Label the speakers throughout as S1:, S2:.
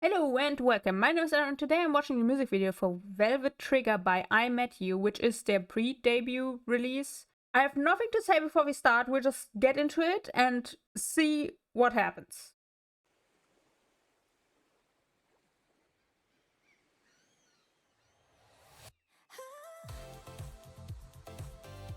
S1: Hello and welcome. My name is Aaron and today I'm watching a music video for Velvet Trigger by I.MET.U, which is their pre-debut release. I have nothing to say before we start, we'll just get into it and see what happens.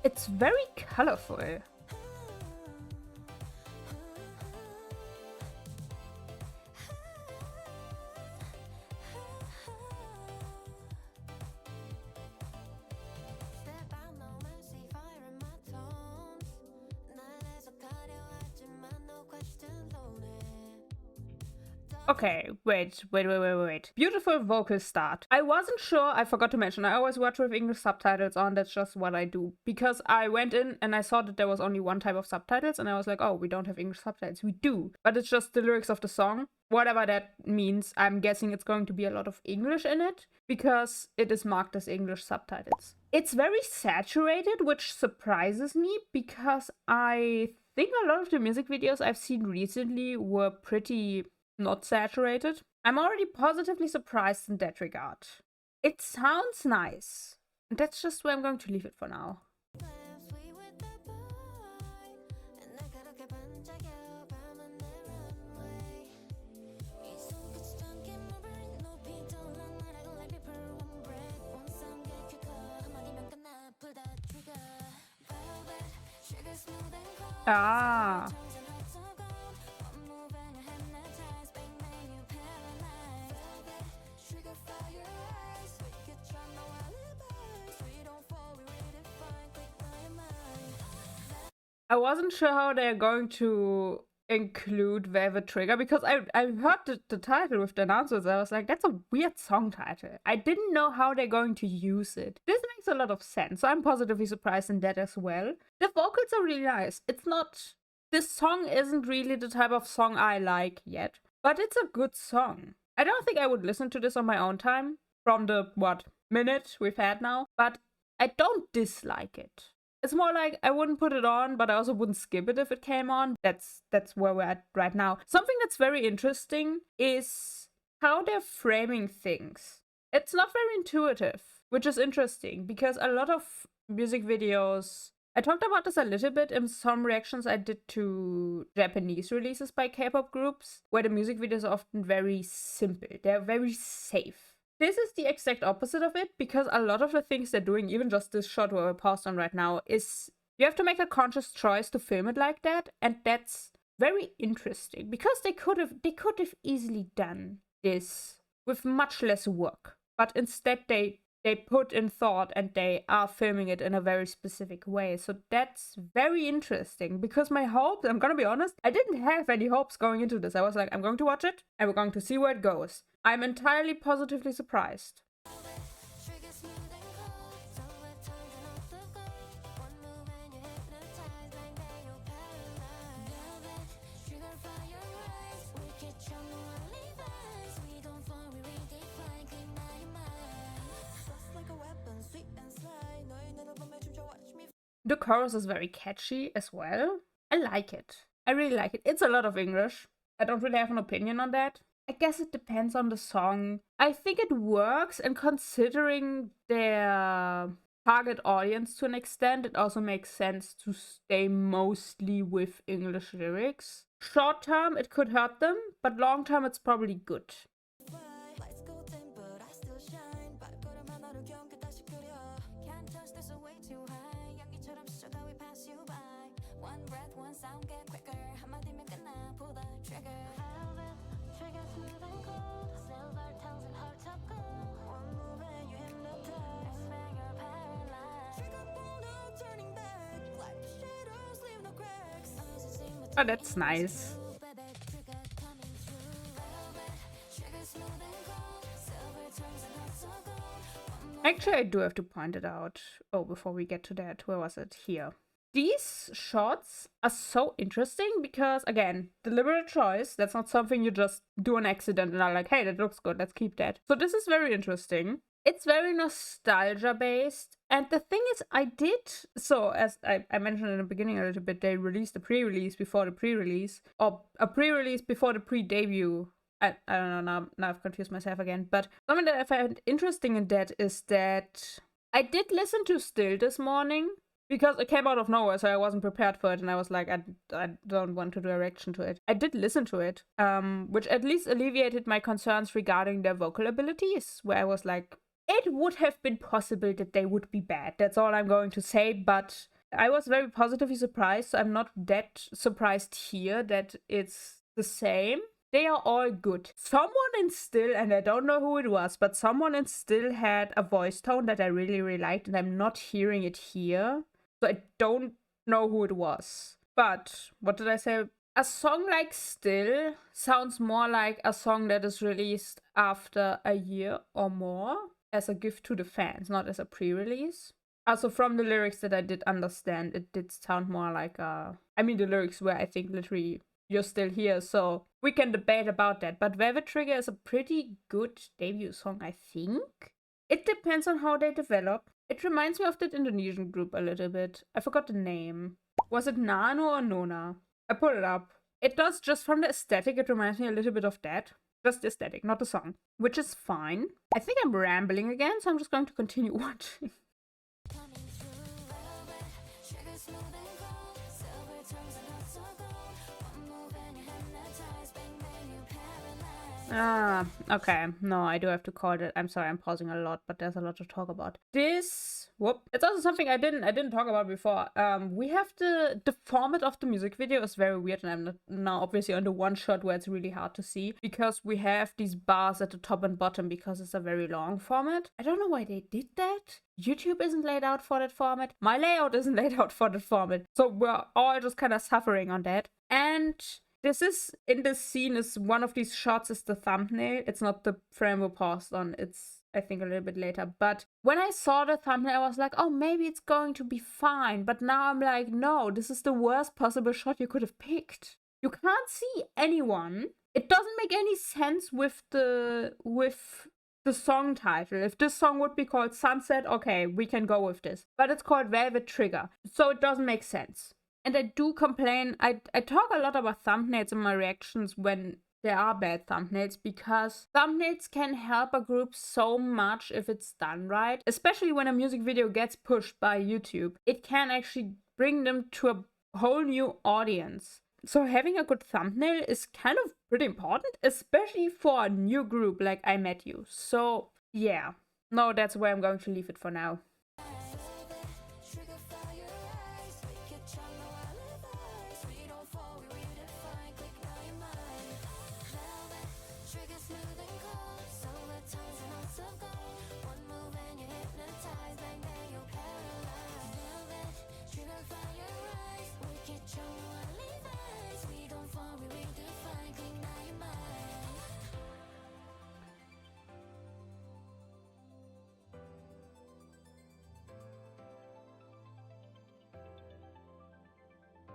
S1: It's very colorful. Okay, wait. Beautiful vocal start. I wasn't sure, I forgot to mention, I always watch with English subtitles on, that's just what I do. Because I went in and I saw that there was only one type of subtitles and I was like, oh, we don't have English subtitles. We do. But it's just the lyrics of the song. Whatever that means, I'm guessing it's going to be a lot of English in it because it is marked as English subtitles. It's very saturated, which surprises me because I think a lot of the music videos I've seen recently were pretty not saturated. I'm already positively surprised in that regard. It sounds nice. That's just where I'm going to leave it for now. Ah. I wasn't sure how they're going to include Velvet Trigger because I heard the title with the announcements. I was like, that's a weird song title. I didn't know how they're going to use it. This makes a lot of sense. So I'm positively surprised in that as well. The vocals are really nice. It's not... This song isn't really the type of song I like yet, but it's a good song. I don't think I would listen to this on my own time from the, minute we've had now, but I don't dislike it. It's more like I wouldn't put it on, but I also wouldn't skip it if it came on. That's where we're at right now. Something that's very interesting is how they're framing things. It's not very intuitive, which is interesting because a lot of music videos... I talked about this a little bit in some reactions I did to Japanese releases by K-pop groups, where the music videos are often very simple. They're very safe. This is the exact opposite of it, because a lot of the things they're doing, even just this shot where we're paused on right now, is you have to make a conscious choice to film it like that, and that's very interesting, because they could have easily done this with much less work, but instead they put in thought and they are filming it in a very specific way. So that's very interesting, because my hopes, I'm gonna be honest, I didn't have any hopes going into this. I was like, I'm going to watch it and we're going to see where it goes. I'm entirely positively surprised. The chorus is very catchy as well. I like it. I really like it. It's a lot of English. I don't really have an opinion on that. I guess it depends on the song. I think it works, and considering their target audience to an extent, it also makes sense to stay mostly with English lyrics. Short term, it could hurt them, but long term, it's probably good. Oh, that's nice. Actually, I do have to point it out. Oh, before we get to that, where was it? Here. These shots are so interesting because, again, deliberate choice. That's not something you just do on accident and are like, hey, that looks good, let's keep that. So this is very interesting. It's very nostalgia based. And the thing is, so as I mentioned in the beginning a little bit, they released a pre-release before the pre-release, or a pre-release before the pre-debut I don't know, now I've confused myself again. But something that I find interesting in that is that I did listen to Still this morning because it came out of nowhere, so I wasn't prepared for it, and I was like, I don't want to do a reaction to it. I did listen to it, which at least alleviated my concerns regarding their vocal abilities, where I was like, it would have been possible that they would be bad. That's all I'm going to say, but I was very positively surprised, so I'm not that surprised here that it's the same. They are all good. Someone in Still, and I don't know who it was, but someone in Still had a voice tone that I really, really liked, and I'm not hearing it here. So I don't know who it was. But what did I say? A song like Still sounds more like a song that is released after a year or more as a gift to the fans, not as a pre-release. Also, from the lyrics that I did understand, it did sound more like a... I mean, the lyrics were, I think, literally, you're still here, so we can debate about that. But Velvet Trigger is a pretty good debut song, I think. It depends on how they develop. It reminds me of that Indonesian group a little bit. I forgot the name. Was it Nano or Nona? I put it up. It does, just from the aesthetic, it reminds me a little bit of that. Just the aesthetic, not the song. Which is fine. I think I'm rambling again, so I'm just going to continue watching. Ah, okay. No, I do have to call it. I'm sorry, I'm pausing a lot, but there's a lot to talk about. It's also something I didn't talk about before. We have the format of the music video is very weird, and I'm not now obviously on the one shot where it's really hard to see because we have these bars at the top and bottom because it's a very long format. I don't know why they did that. YouTube isn't laid out for that format. My layout isn't laid out for that format. So we're all just kind of suffering on that. And this is, in this scene, is one of these shots is the thumbnail. It's not the frame we paused on. It's, I think, a little bit later. But when I saw the thumbnail, I was like, oh, maybe it's going to be fine. But now I'm like, no, this is the worst possible shot you could have picked. You can't see anyone. It doesn't make any sense with the song title. If this song would be called Sunset, okay, we can go with this. But it's called Velvet Trigger, so it doesn't make sense. And I do complain, I talk a lot about thumbnails in my reactions when there are bad thumbnails, because thumbnails can help a group so much if it's done right. Especially when a music video gets pushed by YouTube. It can actually bring them to a whole new audience. So having a good thumbnail is kind of pretty important, especially for a new group like I.MET.U. So yeah, no, that's where I'm going to leave it for now.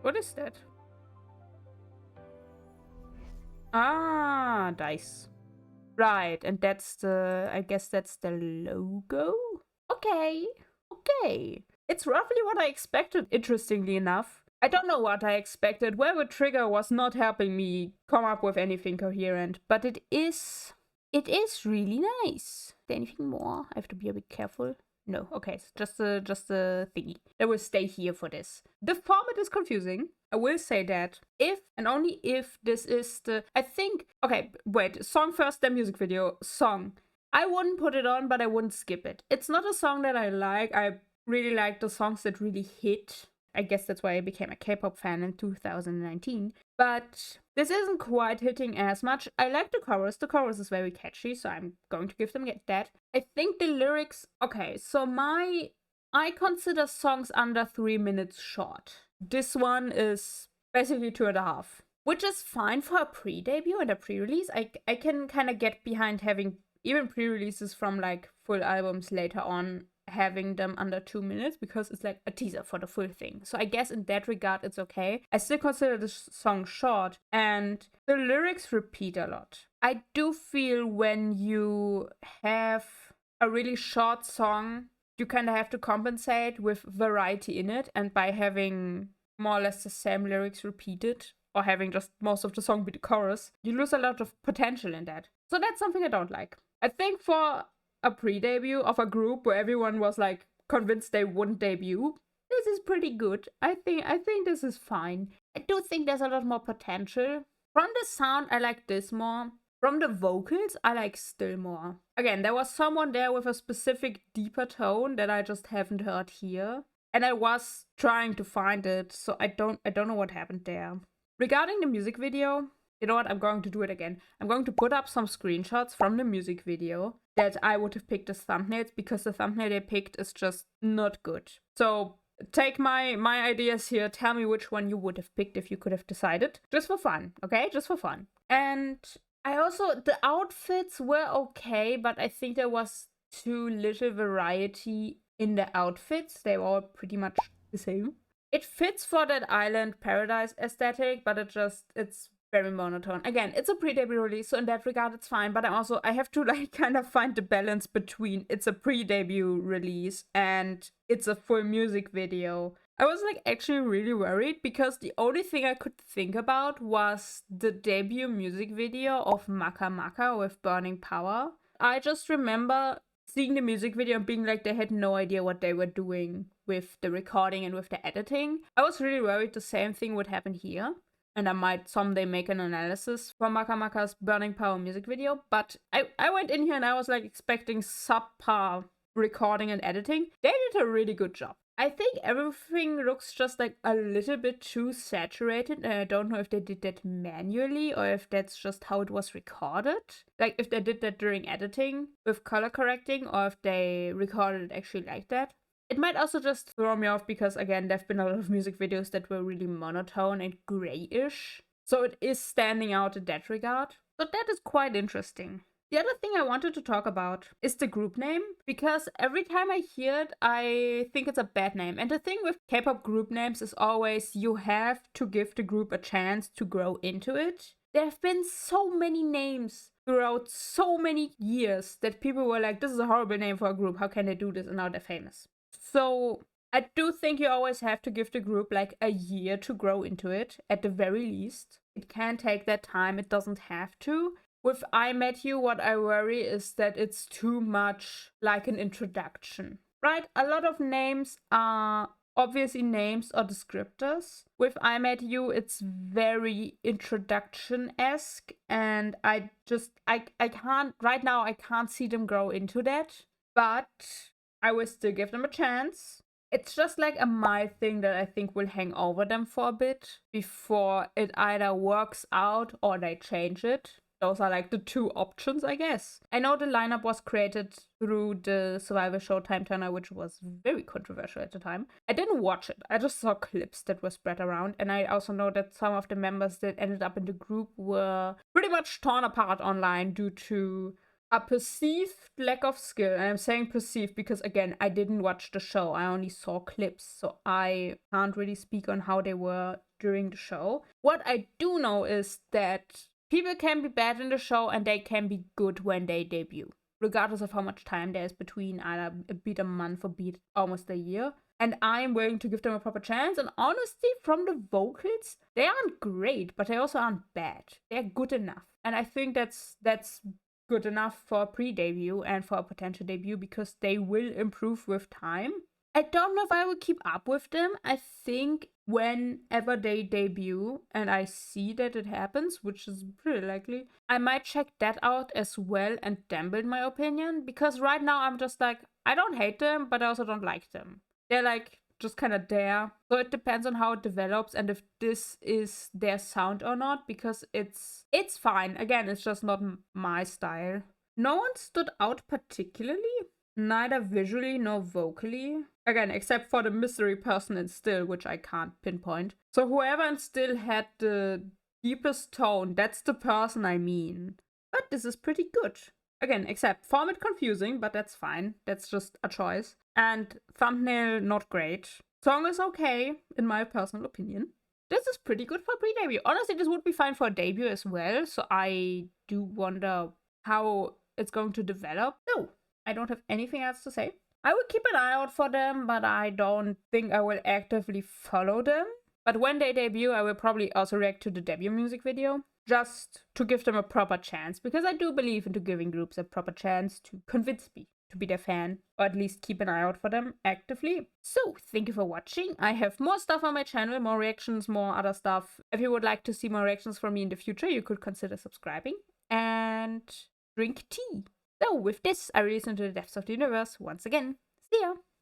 S1: What is that? Ah, dice. Right, and that's the... I guess that's the logo? Okay. Okay. It's roughly what I expected, interestingly enough. I don't know what I expected. Velvet Trigger was not helping me come up with anything coherent, but it is really nice. Is there anything more? I have to be a bit careful. No, okay, it's just a thingy. I will stay here for this. The format is confusing. I will say that. If and only if this is the... I think... Okay, wait. Song first, then music video. Song. I wouldn't put it on, but I wouldn't skip it. It's not a song that I like. I really like the songs that really hit. I guess that's why I became a K-pop fan in 2019. But this isn't quite hitting as much. I like the chorus. The chorus is very catchy, so I'm going to give them that. I think the lyrics... Okay, so I consider songs under 3 minutes short. This one is basically 2.5. Which is fine for a pre-debut and a pre-release. I can kind of get behind having even pre-releases from like full albums later on, having them under 2 minutes, because it's like a teaser for the full thing. So I guess in that regard it's okay. I still consider this song short, and the lyrics repeat a lot. I do feel when you have a really short song, you kind of have to compensate with variety in it, and by having more or less the same lyrics repeated, or having just most of the song be the chorus, you lose a lot of potential in that. So that's something I don't like. I think for a pre-debut of a group where everyone was like convinced they wouldn't debut, this is pretty good. I think this is fine. I do think there's a lot more potential. From the sound, I like this more. From the vocals, I like still more. Again, there was someone there with a specific deeper tone that I just haven't heard here. And I was trying to find it, so I don't know what happened there. Regarding the music video, you know what? I'm going to do it again. I'm going to put up some screenshots from the music video that I would have picked as thumbnails, because the thumbnail they picked is just not good. So take my ideas here. Tell me which one you would have picked if you could have decided. Just for fun, okay? Just for fun. And I also, the outfits were okay, but I think there was too little variety in the outfits. They were all pretty much the same. It fits for that island paradise aesthetic, but it's very monotone. Again, it's a pre-debut release, so in that regard it's fine, but I have to like kind of find the balance between it's a pre-debut release and it's a full music video. I was like actually really worried, because the only thing I could think about was the debut music video of Maka Maka with Burning Power. I just remember seeing the music video and being like they had no idea what they were doing with the recording and with the editing. I was really worried the same thing would happen here, and I might someday make an analysis for Maka Maka's Burning Power music video, but I went in here and I was like expecting subpar recording and editing. They did a really good job. I think everything looks just like a little bit too saturated, and I don't know if they did that manually or if that's just how it was recorded. Like if they did that during editing with color correcting, or if they recorded it actually like that. It might also just throw me off because, again, there have been a lot of music videos that were really monotone and grayish. So it is standing out in that regard. So that is quite interesting. The other thing I wanted to talk about is the group name, because every time I hear it, I think it's a bad name. And the thing with K-pop group names is always you have to give the group a chance to grow into it. There have been so many names throughout so many years that people were like, this is a horrible name for a group, how can they do this? And now they're famous. So I do think you always have to give the group like a year to grow into it, at the very least. It can take that time, it doesn't have to. With I.MET.U, what I worry is that it's too much like an introduction, right? A lot of names are obviously names or descriptors. With I.MET.U, it's very introduction-esque, and I can't, right now, I can't see them grow into that, but I will still give them a chance. It's just like a my thing that I think will hang over them for a bit before it either works out or they change it. Those are like the two options, I guess. I know the lineup was created through the Survivor show Time Turner, which was very controversial at the time. I didn't watch it. I just saw clips that were spread around. And I also know that some of the members that ended up in the group were pretty much torn apart online due to a perceived lack of skill. And I'm saying perceived because, again, I didn't watch the show. I only saw clips. So I can't really speak on how they were during the show. What I do know is that people can be bad in the show and they can be good when they debut, regardless of how much time there is between either a month or almost a year. And I'm willing to give them a proper chance. And honestly, from the vocals, they aren't great, but they also aren't bad. They're good enough. And I think that's good enough for a pre-debut and for a potential debut, because they will improve with time. I don't know if I will keep up with them. I think whenever they debut and I see that it happens, which is pretty likely, I might check that out as well and dampen my opinion, because right now I'm just like, I don't hate them, but I also don't like them. They're like just kind of there. So it depends on how it develops and if this is their sound or not, because it's fine. Again, it's just not my style. No one stood out particularly. Neither visually nor vocally. Again, except for the mystery person in Still, which I can't pinpoint. So whoever in Still had the deepest tone, that's the person I mean. But this is pretty good. Again, except format confusing, but that's fine. That's just a choice. And thumbnail not great. Song is okay, in my personal opinion. This is pretty good for pre-debut. Honestly, this would be fine for a debut as well. So I do wonder how it's going to develop. No. I don't have anything else to say. I will keep an eye out for them, but I don't think I will actively follow them. But when they debut, I will probably also react to the debut music video, just to give them a proper chance, because I do believe into giving groups a proper chance to convince me to be their fan, or at least keep an eye out for them actively. So, thank you for watching. I have more stuff on my channel, more reactions, more other stuff. If you would like to see more reactions from me in the future, you could consider subscribing and drink tea. So, with this, I release into the depths of the universe once again. See ya!